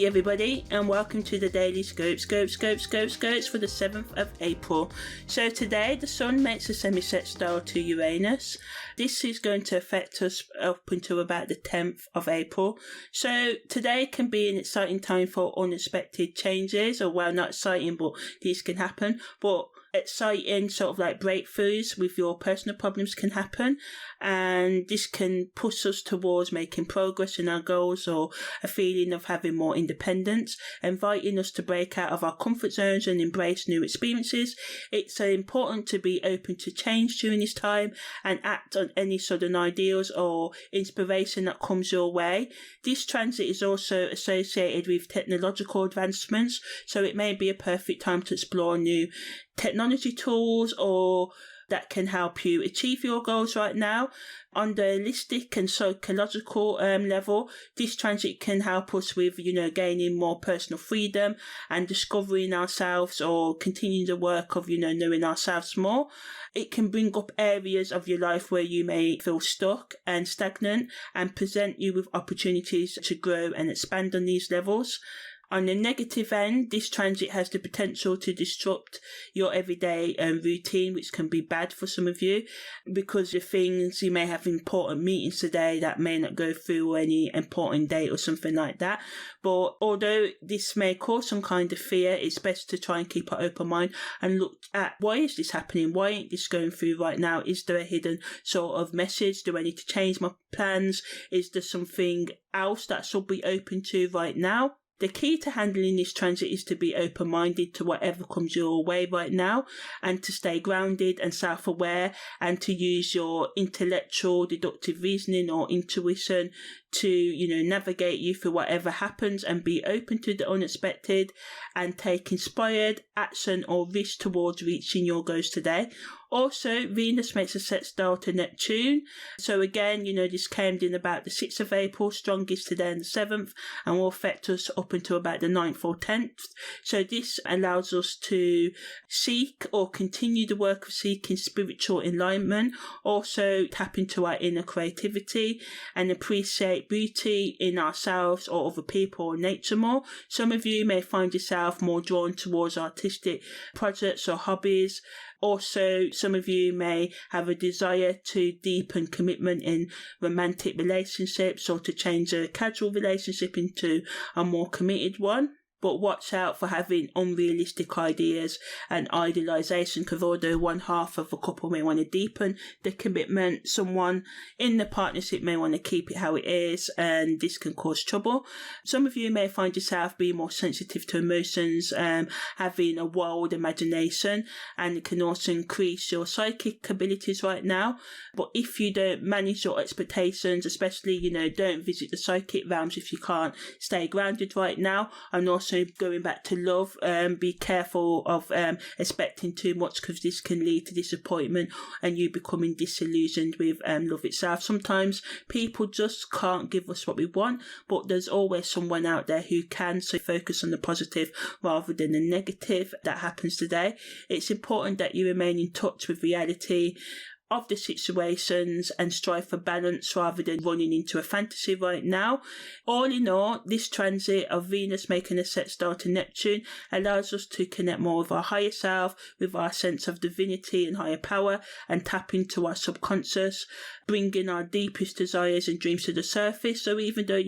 Hey everybody, and welcome to the Daily Scopes for the 7th of April. So today the Sun makes a SemiSextile to Uranus. This is going to affect us up until about the 10th of April. So today can be an exciting time for unexpected changes, or well, not exciting, but these can happen. But exciting sort of like breakthroughs with your personal problems can happen, and this can push us towards making progress in our goals or a feeling of having more independence, inviting us to break out of our comfort zones and embrace new experiences. It's important to be open to change during this time and act on any sudden ideals or inspiration that comes your way. This transit is also associated with technological advancements, so it may be a perfect time to explore new technology tools or that can help you achieve your goals right now. On the holistic and psychological level, this transit can help us with, gaining more personal freedom and discovering ourselves, or continuing the work of, knowing ourselves more. It can bring up areas of your life where you may feel stuck and stagnant and present you with opportunities to grow and expand on these levels. On the negative end, this transit has the potential to disrupt your everyday routine, which can be bad for some of you, because of things you may have important meetings today that may not go through, or any important date or something like that. But although this may cause some kind of fear, it's best to try and keep an open mind and look at, why is this happening? Why ain't this going through right now? Is there a hidden sort of message? Do I need to change my plans? Is there something else that I should be open to right now? The key to handling this transit is to be open-minded to whatever comes your way right now, and to stay grounded and self-aware, and to use your intellectual, deductive reasoning or intuition to, navigate you through whatever happens, and be open to the unexpected and take inspired action or risk towards reaching your goals today. Also, Venus makes a sextile to Neptune. So again, this came in about the 6th of April, strongest today on the 7th, and will affect us up until about the 9th or 10th. So this allows us to seek or continue the work of seeking spiritual enlightenment, also tap into our inner creativity and appreciate beauty in ourselves or other people or nature more. Some of you may find yourself more drawn towards artistic projects or hobbies. Also, some of you may have a desire to deepen commitment in romantic relationships, or to change a casual relationship into a more committed one. But watch out for having unrealistic ideas and idealization, because although one half of a couple may want to deepen the commitment, someone in the partnership may want to keep it how it is, and this can cause trouble. Some of you may find yourself being more sensitive to emotions, having a wild imagination, and it can also increase your psychic abilities right now. But if you don't manage your expectations, especially, don't visit the psychic realms if you can't stay grounded right now. And also going back to love, be careful of expecting too much, because this can lead to disappointment and you becoming disillusioned with love itself. Sometimes people just can't give us what we want, but there's always someone out there who can, so focus on the positive rather than the negative that happens today. It's important that you remain in touch with reality of the situations and strive for balance rather than running into a fantasy right now. All in all, this transit of Venus making a sextile to Neptune allows us to connect more with our higher self, with our sense of divinity and higher power, and tap into our subconscious, bringing our deepest desires and dreams to the surface. So even though,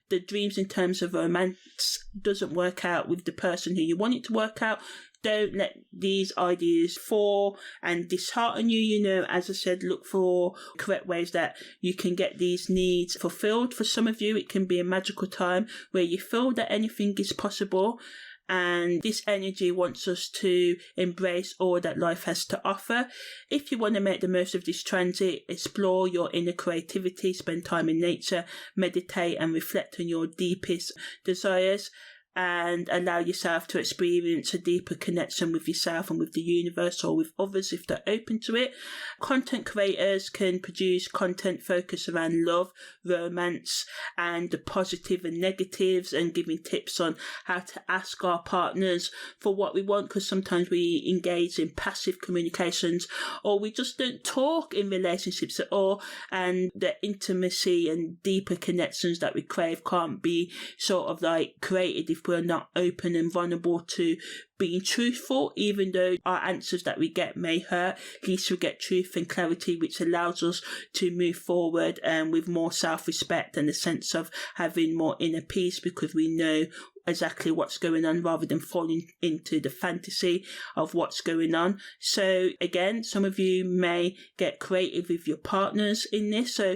the dreams in terms of romance doesn't work out with the person who you want it to work out, don't let these ideas fall and dishearten you. As I said, look for correct ways that you can get these needs fulfilled. For some of you, it can be a magical time where you feel that anything is possible. And this energy wants us to embrace all that life has to offer. If you want to make the most of this transit, explore your inner creativity, spend time in nature, meditate and reflect on your deepest desires. and allow yourself to experience a deeper connection with yourself and with the universe or with others if they're open to it. Content creators can produce content focused around love, romance, and the positive and negatives, and giving tips on how to ask our partners for what we want, because sometimes we engage in passive communications or we just don't talk in relationships at all, and the intimacy and deeper connections that we crave can't be sort of like created if we're not open and vulnerable to being truthful. Even though our answers that we get may hurt, at least we get truth and clarity, which allows us to move forward and with more self-respect and a sense of having more inner peace, because we know exactly what's going on rather than falling into the fantasy of what's going on. So again, some of you may get creative with your partners in this. So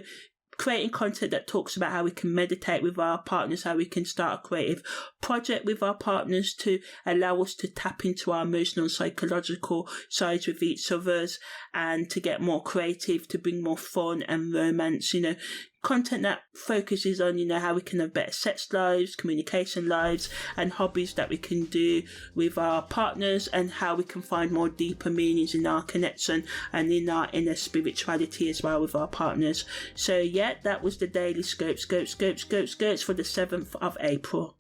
creating content that talks about how we can meditate with our partners, how we can start a creative project with our partners to allow us to tap into our emotional and psychological sides with each other's, and to get more creative, to bring more fun and romance, content that focuses on, how we can have better sex lives, communication lives, and hobbies that we can do with our partners, and how we can find more deeper meanings in our connection and in our inner spirituality as well with our partners. So yeah, that was the daily scopes for the 7th of April.